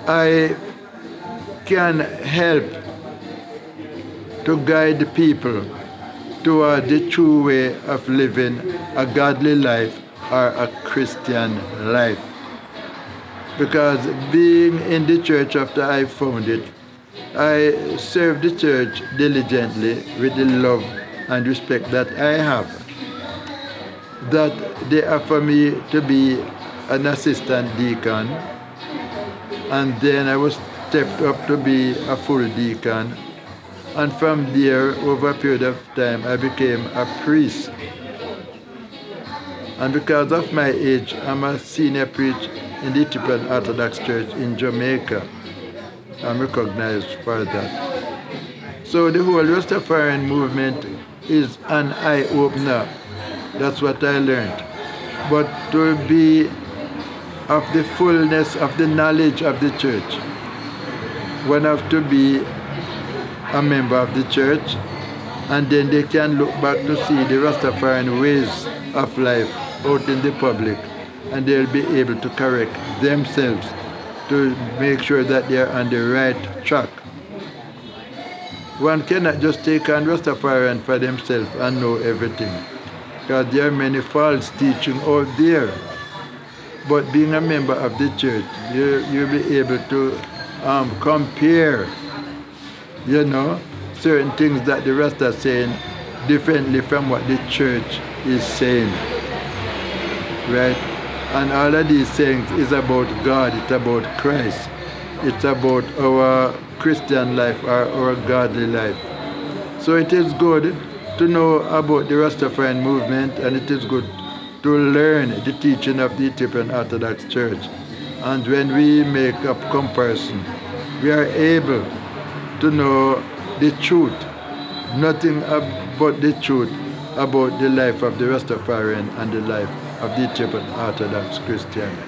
I can help to guide the people toward the true way of living a godly life or a Christian life. Because being in the church after I found it, I serve the church diligently with the love and respect that I have. That they offer me to be an assistant deacon, and then I was stepped up to be a full deacon, and from there, over a period of time, I became a priest. And because of my age, I'm a senior priest in the Ethiopian Orthodox Church in Jamaica. I'm recognized for that. So the whole Rastafarian movement is an eye-opener. That's what I learned. But to be of the fullness of the knowledge of the church, one has to be a member of the church, and then they can look back to see the Rastafarian ways of life out in the public, and they'll be able to correct themselves to make sure that they're on the right track. One cannot just take on Rastafarian for themselves and know everything, because there are many false teaching out there. But being a member of the church, you'll be able to compare, certain things that the Rasta are saying differently from what the church is saying, right? And all of these things is about God, it's about Christ, it's about our Christian life or our godly life. So it is good to know about the Rastafarian movement, and it is good to learn the teaching of the Ethiopian Orthodox Church. And when we make a comparison, we are able to know the truth, nothing but the truth about the life of the Rastafarian and the life of the Ethiopian Orthodox Christian.